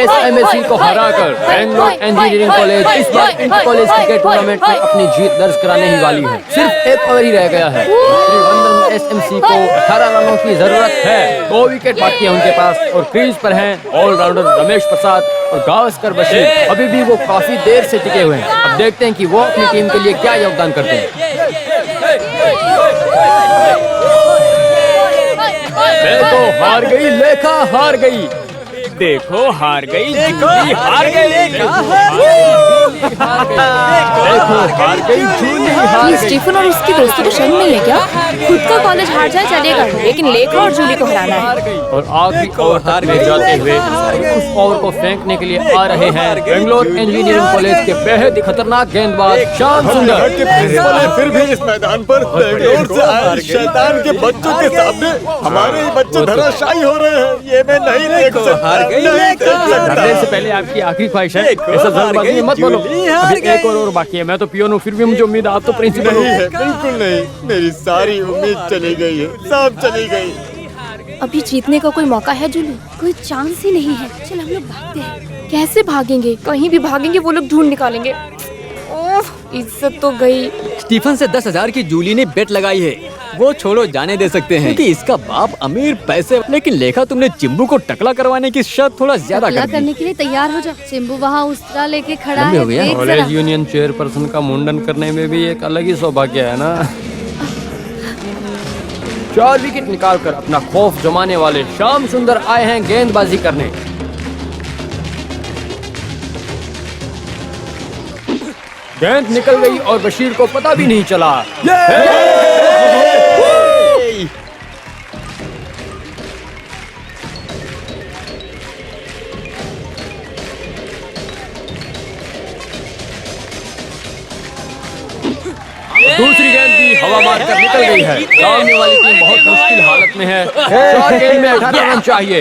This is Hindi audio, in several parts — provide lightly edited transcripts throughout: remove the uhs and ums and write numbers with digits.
SMSC को हराकर बेंगलोर इंजीनियरिंग कॉलेज इस बार इंटर कॉलेज क्रिकेट टूर्नामेंट में अपनी जीत दर्ज कराने ही वाली है। सिर्फ एक ओवर ही रह गया है। त्रिवेंद्रम SMC को 18 रनों की जरूरत है। 2 विकेट बाकी है उनके पास और क्रीज पर हैं ऑलराउंडर रमेश प्रसाद और गावस्कर बशीर। अभी भी वो काफी देर से टिके हुए हैं। अब देखते हैं कि वो अपनी टीम के लिए क्या योगदान करते हैं। देखो हार गई लेखा, हार गई। देखो हार गई, जूली हार गई। देखो हार गई, जूली हार गई। स्टीफन और उसके दोस्तों को शर्म नहीं है क्या? खुद का कॉलेज हार जाए चलेगा, लेकिन लेखा और जूली को हराना है। और आखिरी ओवर तक ले जाते हुए उस ओवर को फेंकने के लिए आ रहे हैं बेंगलोर इंजीनियरिंग कॉलेज के बेहद ही खतरनाक गेंदबाज श्याम सुंदर। फिर भी इस मैदान पर बेंगलोर से आए शैतान के बच्चों के सामने हमारे ही बच्चे धराशायी हो रहे हैं। ये मैं नहीं देख सकता। लड़ने से पहले आपकी आखिरी ख्वाहिश है, ऐसा जल्दबाजी में मत बोलो। अभी एक और बाकी है। मैं तो पियोन हूँ, फिर भी मुझे उम्मीद आप तो प्रिंसिपल नहीं है। बिल्कुल नहीं, मेरी सारी उम्मीद चली गई है, सब चली गई। अभी जीतने का कोई मौका है जूली? कोई चांस ही नहीं है। चल हम लोग भागते हैं। कैसे भागेंगे? कहीं भी भागेंगे वो लोग ढूंढ निकालेंगे। ओह, इज्जत तो गई। स्टीफन से 10,000 की जूली ने बेट लगाई है। वो छोड़ो, जाने दे सकते हैं क्योंकि इसका बाप अमीर पैसे। लेकिन लेखा तुमने चिंबू को टकला करवाने की शर्त थोड़ा ज्यादा कर दी। करने के लिए तैयार हो जा। चिंबू वहाँ उस्तरा लेके खड़ा है, हो गया। देख कॉलेज जरा। यूनियन चेयरपर्सन का मुंडन करने में भी एक अलग ही सौभाग्य है ना। 4 विकेट निकालकर अपना खौफ जमाने वाले श्याम सुंदर आए हैं गेंदबाजी करने। गेंद निकल गई और बशीर को पता भी नहीं चला। दूसरी गेंद भी हवा मारकर निकल गई है। सामने वाली टीम बहुत मुश्किल हालत में है। 4 गेंद में 18 रन चाहिए।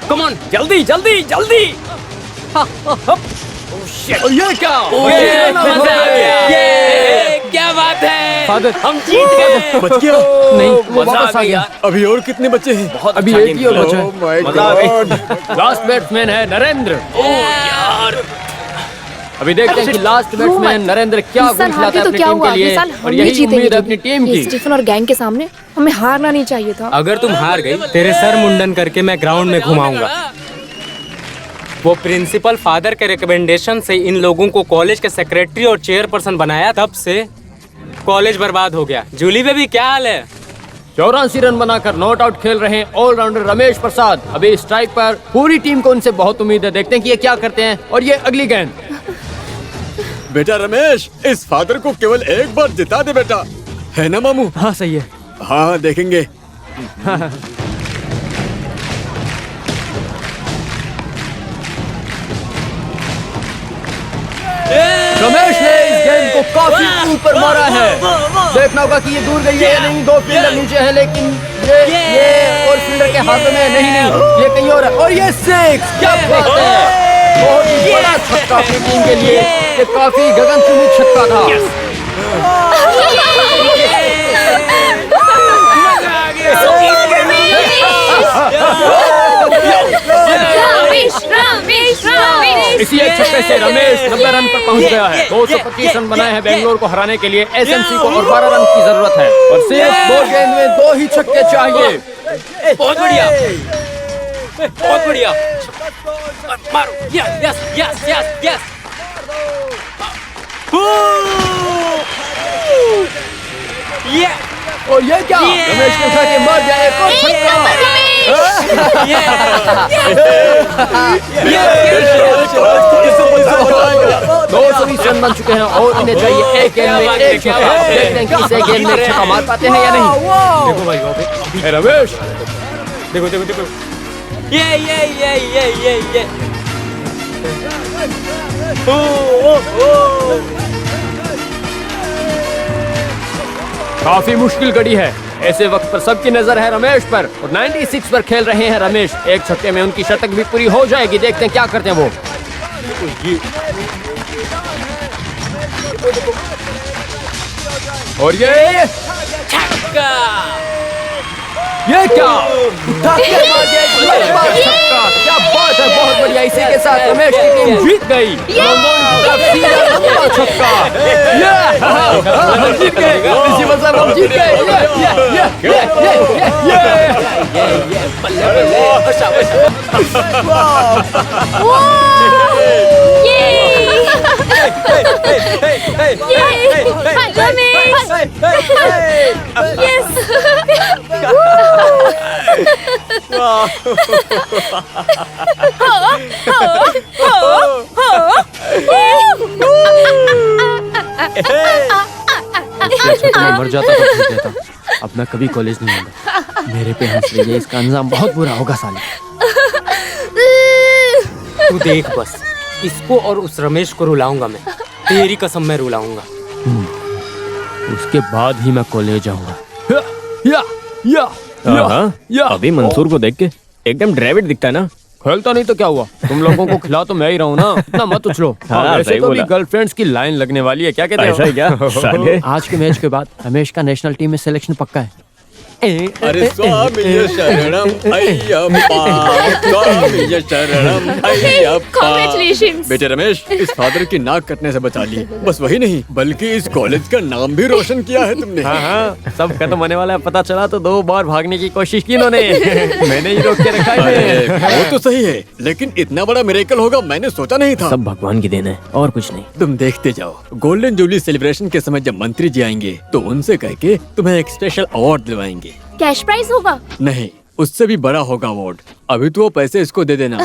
कम ऑन, जल्दी जल्दी जल्दी। और ये क्या? क्या बात है, फादर हम जीत गए। बच गया? नहीं, वो मजा वापस आ आ गया। अभी और कितने बच्चे हैं? बहुत अभी अच्छा एक ही और गेम बचा खेला। है। Oh my मजा आ गई। God। लास्ट बैट्समैन है नरेंद्र। यार, अभी देखते हैं कि लास्ट बैट्समैन नरेंद्र क्या इस साल गुण हारते खिलाता है तो अपनी क्या टीम हुआ? के लिए। इस साल और हम ही यही जीतेंगे उम्मीद है अपनी टीम ये की। स्टीफन और गैंग के सामने हमें हारना नहीं चाहिए था। अगर तुम हार गई, तेरे सर मुंडन करके मैं ग्राउंड में घुमाऊंगा। वो प्रिंसिपल फादर के रिकमेंडेशन से इन लोगों को कॉलेज के सेक्रेटरी और चेयरपर्सन बनाया, तब से कॉलेज बर्बाद हो गया। जूली बेबी क्या हाल है? 84 रन बनाकर नॉट आउट खेल रहे हैं ऑलराउंडर रमेश प्रसाद। अभी स्ट्राइक पर पूरी टीम को उनसे बहुत उम्मीद है। देखते हैं कि ये क्या करते हैं। और ये अगली गेंद। बेटा रमेश, इस फादर को केवल एक बार जिता दे बेटा, है ना मामू? हाँ सही है। हाँ देखेंगे। रमेश ने इस गेंद को काफी ऊपर मारा है। देखना होगा कि ये दूर गई है या नहीं। 2 फील्डर नीचे हैं, लेकिन ये और फील्डर के हाथों में नहीं, ये कहीं और है। और ये 6, क्या बात है। बहुत ही बड़ा छक्का अपनी टीम के लिए। ये काफी गगनचुंबी छक्का था। इसी एक छक्के से रमेश 90 रन पर पहुंच गया है। 225 रन बनाए हैं बेंगलोर को हराने के लिए। SMC को और 12 रन की जरूरत है और सिर्फ 2 गेंद में 2 ही छक्के चाहिए। बहुत बढ़िया, बहुत बढ़िया। मारो, yes yes yes yes yes. ये और ये क्या? रमेश ने उठा के मार दिया एक और छक्का। 220 रन बन चुके हैं और इन्हें चाहिए एक गेंद में 1 छक्का। देखते हैं कि इस एक गेंद में 1 छक्का मार पाते हैं या नहीं। देखो भाई, अभी रमेश देखो देखो देखो। ये काफी मुश्किल घड़ी है। ऐसे वक्त पर सबकी नजर है रमेश पर और 96 पर खेल रहे हैं रमेश। एक छक्के में उनकी शतक भी पूरी हो जाएगी। देखते हैं क्या करते हैं वो। और ये छक्का। ये क्या उठा के मार दिया, एक मजेदार छक्का। क्या बात है, बहुत बढ़िया। इसी के साथ रमेश की टीम जीत गई। लंबा छक्का। हम जीत गए, इसी मतलब हम जीत गए। मर जाता तो ठीक रहता। अब मैं कभी कॉलेज नहीं आऊंगा। मेरे पे हंस रही है, इसका अंजाम बहुत बुरा होगा साले। तू देख बस, इसको और उस रमेश को रुलाऊंगा मैं। तेरी कसम मैं रुलाऊंगा। उसके बाद ही मैं कॉलेज आऊंगा। अभी मंसूर को देख के एकदम ड्राइविड दिखता है ना। खेलता नहीं तो क्या हुआ, तुम लोगों को खिला तो मैं ही रहूं ना। इतना मत उछलो। वैसे तो भी गर्लफ्रेंड्स की लाइन लगने वाली है। क्या कहते हो? ऐसा है क्या? साले। आज के मैच के बाद रमेश का नेशनल टीम में सिलेक्शन पक्का है। अरे स्वामी शरणम अय्यप्पा, स्वामी शरणम अय्यप्पा। Congratulations! बेटे रमेश, इस फादर की नाक कटने से बचा ली। बस वही नहीं, बल्कि इस कॉलेज का नाम भी रोशन किया है तुमने। हाँ, सब खत्म होने वाला है। पता चला तो 2 बार भागने की कोशिश की इन्होंने। मैंने ही रोक के रखा है। वो तो सही है, लेकिन इतना बड़ा मिरेकल होगा मैंने सोचा नहीं था। सब भगवान की देन है और कुछ नहीं। तुम देखते जाओ, गोल्डन जुबली सेलिब्रेशन के समय जब मंत्री जी आएंगे तो उनसे कह के तुम्हें एक स्पेशल अवार्ड दिलवाएंगे। कैश प्राइज होगा? नहीं, उससे भी बड़ा होगा अवार्ड। अभी तो वो पैसे इसको दे देना।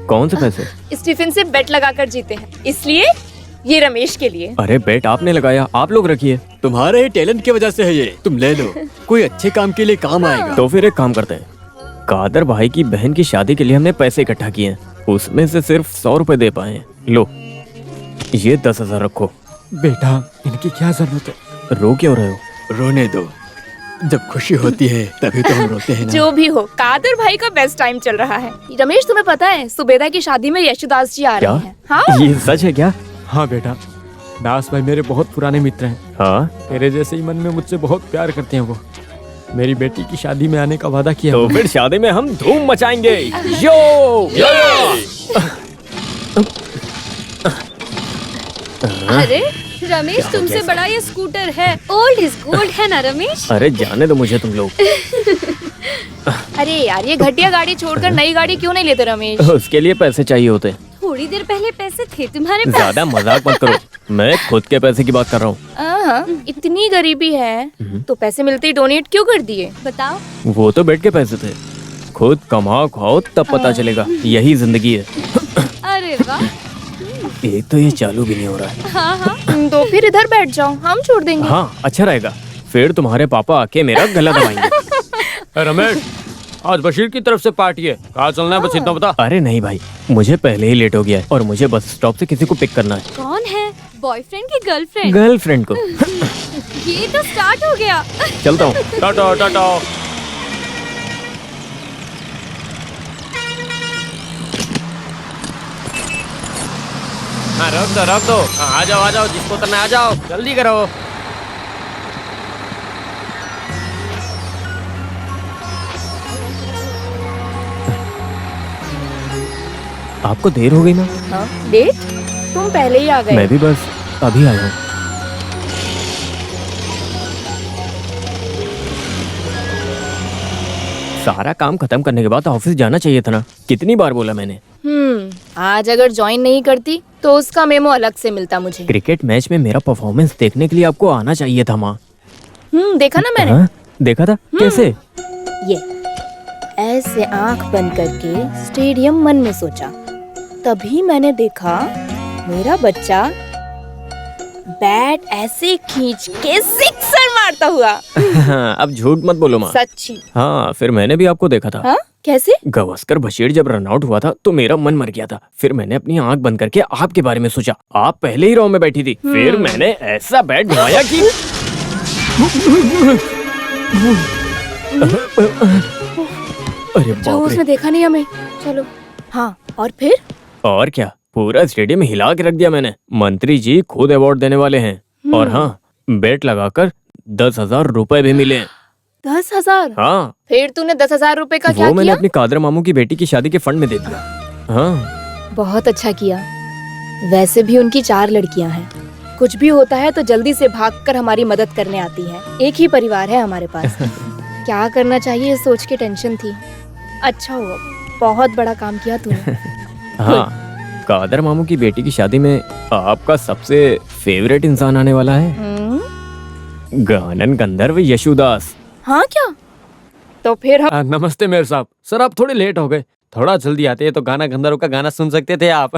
कौन से पैसे? स्टीफन से बेट लगाकर जीते हैं, इसलिए ये रमेश के लिए। अरे बेट आपने लगाया, आप लोग रखिए। तुम्हारे ही टैलेंट की वजह से है ये, तुम ले लो। कोई अच्छे काम के लिए काम आएगा। तो फिर एक काम करते हैं, कादर भाई की बहन की शादी के लिए हमने पैसे इकट्ठा किए हैं, उसमें से सिर्फ 100 रुपए दे पाए हैं। लो ये 10,000 रखो। बेटा, इनकी क्या जरूरत है? रो क्यों रहे हो? रोने दो, जब खुशी होती है तभी तो हम रोते हैं ना। जो भी हो, कादर भाई का बेस्ट टाइम चल रहा है। रमेश, तुम्हें पता है सुबेदा की शादी में यशुदास जी आ क्या? रहे हैं। हाँ? ये सच है क्या? हाँ बेटा, दास भाई मेरे बहुत पुराने मित्र हैं। हाँ तेरे जैसे ही मन में मुझसे बहुत प्यार करते हैं। वो मेरी बेटी की शादी में आने का वादा किया। तो फिर शादी में हम धूम मचाएंगे। यो अरे रमेश, तुमसे बड़ा ये स्कूटर है। ओल्ड इज गोल्ड है ना रमेश? अरे जाने दो मुझे तुम लोग। अरे यार, ये घटिया गाड़ी छोड़कर नई गाड़ी क्यों नहीं लेते रमेश? उसके लिए पैसे चाहिए होते। थोड़ी देर पहले पैसे थे तुम्हारे पास। ज्यादा मजाक मत करो, मैं खुद के पैसे की बात कर रहा हूँ। इतनी गरीबी है तो पैसे मिलते ही डोनेट क्यों कर दिए? बताओ। वो तो बैठ के पैसे थे, खुद कमाओ खाओ तब पता चलेगा। यही जिंदगी है। अरे वाह। एक तो ये चालू भी नहीं हो रहा है। हाँ। तो फिर इधर बैठ जाओ, हम छोड़ देंगे। हाँ अच्छा रहेगा, फिर तुम्हारे पापा आके मेरा गला दबाएंगे। रमेश, आज बशीर की तरफ से पार्टी है, कहाँ चलना है बस इतना बता। अरे नहीं भाई, मुझे पहले ही लेट हो गया है और मुझे बस स्टॉप से किसी को पिक करना है। कौन है? बॉयफ्रेंड की गर्लफ्रेंड? गर्लफ्रेंड को। ये तो स्टार्ट हो गया। चलता हूँ। टाटा टाटा। हाँ रख दो। हाँ, आ जाओ जिसको उतरना आ जाओ, जल्दी करो। आपको देर हो गई ना? हाँ, डेट? तुम पहले ही आ गए। मैं भी बस अभी आया हूँ। सारा काम खत्म करने के बाद ऑफिस जाना चाहिए था ना। कितनी बार बोला मैंने। आज अगर ज्वाइन नहीं करती तो उसका मेमो अलग से मिलता मुझे। क्रिकेट मैच में मेरा परफॉर्मेंस देखने के लिए आपको आना चाहिए था माँ। देखा ना मैंने। हाँ, देखा था। कैसे? ये ऐसे आंख बंद करके स्टेडियम मन में सोचा, तभी मैंने देखा मेरा बच्चा बैट ऐसे खींच के सिक्सर मारता हुआ। हाँ, अब झूठ मत बोलो माँ। सच्ची। हाँ, फिर मैंने भी आपको देखा था। हाँ? कैसे? गवास्कर बशीर जब रन आउट हुआ था तो मेरा मन मर गया था। फिर मैंने अपनी आंख बंद करके आपके बारे में सोचा। आप पहले ही रो में बैठी थी। फिर मैंने ऐसा बैट घुमाया कि अरे अच्छा बाप रे। उसने देखा नहीं हमें। चलो हाँ, और फिर? और क्या, पूरा स्टेडियम हिला के रख दिया मैंने। मंत्री जी खुद अवार्ड देने वाले हैं। और हाँ, बेट लगाकर 10,000 रुपए भी मिले। 10,000? हाँ, फिर तूने 10,000 रुपए का क्या वो मैंने किया? अपनी कादर मामू की बेटी की शादी के फंड में दे दिया। हाँ, बहुत अच्छा किया। वैसे भी उनकी 4 लड़कियां हैं। कुछ भी होता है तो जल्दी से भागकर हमारी मदद करने आती हैं। एक ही परिवार है हमारे पास। क्या करना चाहिए सोच के टेंशन थी। अच्छा हुआ, बहुत बड़ा काम किया तूने। हाँ, कादर मामू की बेटी की शादी में आपका सबसे फेवरेट इंसान आने वाला है, गानन गंधर्व यशुदास। हाँ क्या? तो फिर हम नमस्ते मेयर साहब। सर आप थोड़े लेट हो गए, थोड़ा जल्दी आते तो गाना गंधर्व का गाना सुन सकते थे आप।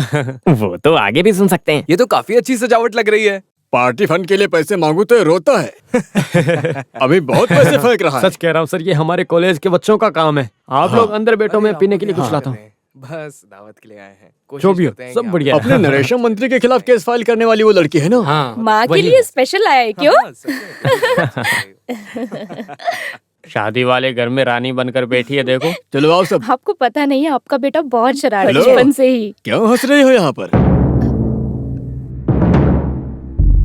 वो तो आगे भी सुन सकते हैं। ये तो काफी अच्छी सजावट लग रही है। पार्टी फंड के लिए पैसे मांगू तो ये रोता है। अभी बहुत पैसे फेंक रहा है। सच कह रहा हूँ सर, ये हमारे कॉलेज के बच्चों का काम है। आप लोग अंदर बैठो, मैं पीने के लिए कुछ लाता हूँ। बस दावत के लिए आए हैं। जो भी हो, करते हैं सब कि बढ़िया है। अपने नरेशन मंत्री के खिलाफ केस फाइल करने वाली वो लड़की है ना? हाँ, माँ के वही लिए स्पेशल आया है क्यों? हाँ, सब शादी वाले घर में रानी बनकर बैठी है, देखो। चलो आओ सब। आपको पता नहीं है, आपका बेटा बहुत शरारती हेलो। बचपन से ही। क्यों हंस रही हो यहाँ पर?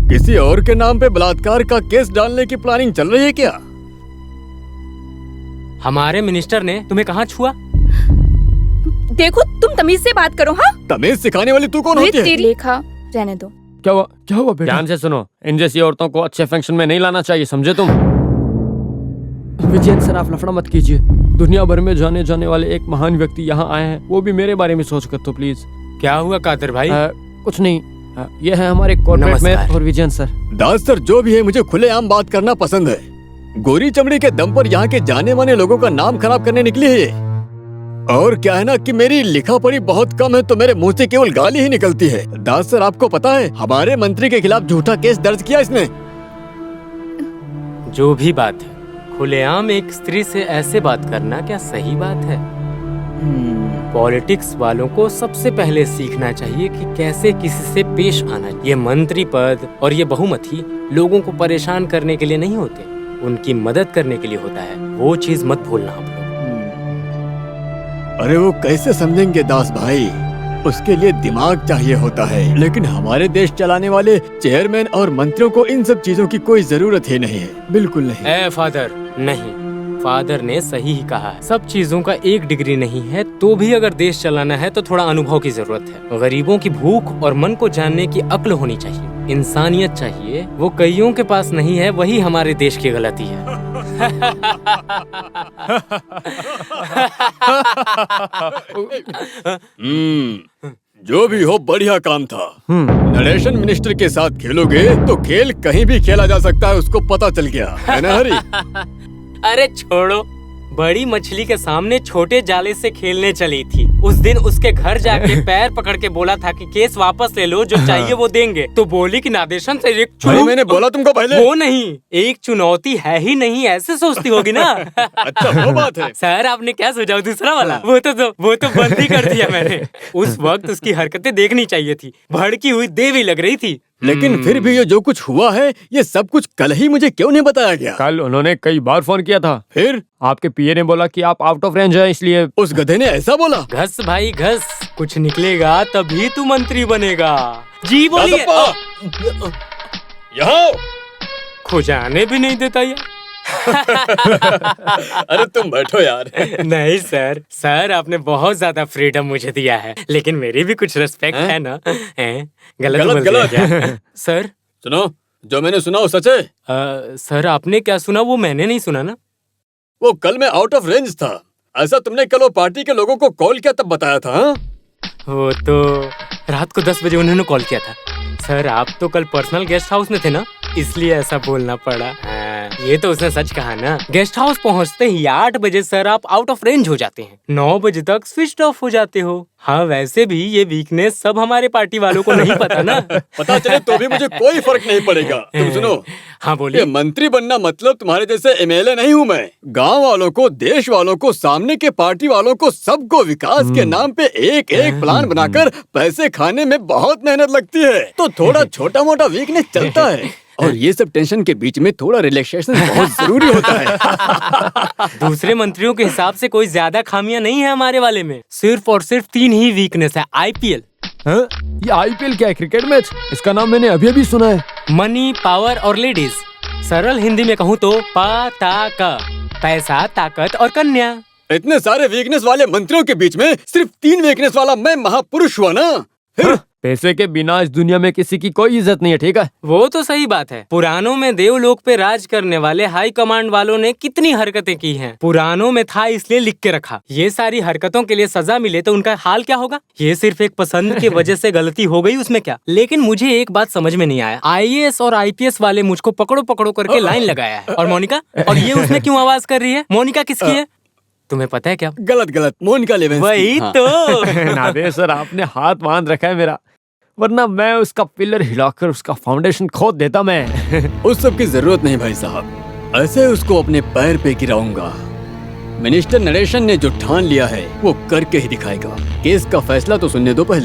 किसी और के नाम पे बलात्कार का केस डालने की प्लानिंग चल रही है क्या? हमारे मिनिस्टर ने तुम्हें कहाँ छुआ? देखो तुम तमीज से बात करो। हाँ, तमीज सिखाने वाली तू कौन होती है? तेरी लेखा रहने दो। क्या हुआ बेटा? ध्यान से सुनो, इन जैसी औरतों को अच्छे फंक्शन में नहीं लाना चाहिए, समझे तुम? विजयन सर आप लफड़ा मत कीजिए। दुनिया भर में जाने जाने वाले एक महान व्यक्ति यहाँ आए हैं, वो भी मेरे बारे में सोच कर तो प्लीज। क्या हुआ कादर भाई? कुछ नहीं। ये है हमारे कॉर्पोरेट में नमस्कार। और विजयन सर। दास सर, जो भी है मुझे खुलेआम बात करना पसंद है। गोरी चमड़ी के दम पर यहाँ के जाने माने लोगों का नाम खराब करने निकली है ये। और क्या है ना कि मेरी लिखा पढ़ी बहुत कम है, तो मेरे मुंह से केवल गाली ही निकलती है। दास सर आपको पता है, हमारे मंत्री के खिलाफ झूठा केस दर्ज किया इसने। जो भी बात है, खुलेआम एक स्त्री से ऐसे बात करना क्या सही बात है? पॉलिटिक्स वालों को सबसे पहले सीखना चाहिए कि कैसे किसी से पेश आना। ये मंत्री पद और ये बहुमती लोगों को परेशान करने के लिए नहीं होते, उनकी मदद करने के लिए होता है। वो चीज मत भूलना आप लोग। अरे वो कैसे समझेंगे दास भाई, उसके लिए दिमाग चाहिए होता है। लेकिन हमारे देश चलाने वाले चेयरमैन और मंत्रियों को इन सब चीजों की कोई जरूरत ही नहीं है, बिल्कुल नहीं। ए फादर, नहीं, फादर ने सही ही कहा है। सब चीजों का एक डिग्री नहीं है, तो भी अगर देश चलाना है तो थोड़ा अनुभव की जरूरत है। गरीबों की भूख और मन को जानने की अक्ल होनी चाहिए, इंसानियत चाहिए। वो कईयों के पास नहीं है, वही हमारे देश की गलती है। जो भी हो, बढ़िया काम था। नरेशन मिनिस्टर के साथ खेलोगे तो खेल कहीं भी खेला जा सकता है, उसको पता चल गया है ना हरी? अरे छोड़ो, बड़ी मछली के सामने छोटे जाले से खेलने चली थी। उस दिन उसके घर जाके पैर पकड़ के बोला था कि केस वापस ले लो, जो चाहिए वो देंगे। तो बोली कि नादेशन से एक अरे मैंने बोला तुमको पहले। वो नहीं, एक चुनौती है ही नहीं, ऐसे सोचती होगी ना। अच्छा वो बात है। सर आपने क्या सोचा दूसरा वाला? वो तो बंद ही कर दिया मैंने। उस वक्त उसकी हरकतें देखनी चाहिए थी, भड़की हुई देवी लग रही थी। लेकिन फिर भी ये जो कुछ हुआ है, ये सब कुछ कल ही मुझे क्यों नहीं बताया गया? कल उन्होंने कई बार फोन किया था। फिर आपके पीए ने बोला कि आप आउट ऑफ रेंज है, इसलिए। उस गधे ने ऐसा बोला? घस भाई घस, कुछ निकलेगा तभी तू मंत्री बनेगा। जी बोलिए। यहाँ खुजाने भी नहीं देता ये। अरे तुम बैठो यार। नहीं सर, सर आपने बहुत ज्यादा फ्रीडम मुझे दिया है, लेकिन मेरी भी कुछ रिस्पेक्ट है ना। गलत बोल दिया क्या? सर सुनो, जो मैंने सुना वो सच है? सर आपने क्या सुना वो मैंने नहीं सुना ना। वो कल मैं आउट ऑफ रेंज था, ऐसा तुमने कल वो पार्टी के लोगों को कॉल किया तब बताया था? हाँ? वो तो रात को 10 बजे उन्होंने कॉल किया था। सर आप तो कल पर्सनल गेस्ट हाउस में थे ना, इसलिए ऐसा बोलना पड़ा। ये तो उसने सच कहा ना। गेस्ट हाउस पहुंचते ही 8 बजे सर आप आउट ऑफ रेंज हो जाते हैं, 9 बजे तक स्विच ऑफ हो जाते हो। हाँ वैसे भी ये वीकनेस सब हमारे पार्टी वालों को नहीं पता ना। पता चले तो भी मुझे कोई फर्क नहीं पड़ेगा। तुम सुनो, हाँ बोलिए। ये मंत्री बनना मतलब तुम्हारे जैसे एमएलए नहीं हूँ मैं। गांव वालों को, देश वालों को, सामने के पार्टी वालों को, सबको विकास के नाम पे एक एक प्लान बनाकर पैसे खाने में बहुत मेहनत लगती है। तो थोड़ा छोटा मोटा वीकनेस चलता है, और ये सब टेंशन के बीच में थोड़ा रिलैक्सेशन बहुत जरूरी होता है। दूसरे मंत्रियों के हिसाब से कोई ज्यादा खामियां नहीं है हमारे वाले में। सिर्फ और सिर्फ 3 ही वीकनेस है। IPL, हाँ? ये IPL क्या है? Cricket match? इसका नाम मैंने अभी अभी सुना है। मनी, पावर और लेडीज। सरल हिंदी में कहूँ तो PTA, पैसा, ताकत और कन्या। इतने सारे वीकनेस वाले मंत्रियों के बीच में सिर्फ 3 वीकनेस वाला मैं महापुरुष हुआ ना। हाँ? पैसे के बिना इस दुनिया में किसी की कोई इज्जत नहीं है, ठीक है? वो तो सही बात है। पुराणों में देवलोक पे राज करने वाले हाई कमांड वालों ने कितनी हरकतें की हैं। पुराणों में था इसलिए लिख के रखा। ये सारी हरकतों के लिए सजा मिले तो उनका हाल क्या होगा? ये सिर्फ एक पसंद की वजह से गलती हो गई, उसमें क्या। लेकिन मुझे एक बात समझ में नहीं आया। IAS और IPS वाले मुझको पकड़ो पकड़ो करके लाइन लगाया है। और मोनिका, और ये उसमें क्यों आवाज कर रही है? मोनिका किसकी है? तुम्हें पता है क्या? गलत मोनिका लेवेंस्की। वही हाँ। तो। नादे सर, आपने हाथ बांध रखा है मेरा, वरना मैं उसका पिलर हिलाकर उसका फाउंडेशन खोद देता मैं। उस सब की जरूरत नहीं भाई साहब, ऐसे उसको अपने पैर पे गिराऊंगा। मिनिस्टर नरेशन ने जो ठान लिया है वो करके ही दिखाएगा। केस का फैसला तो सुनने दो पहले।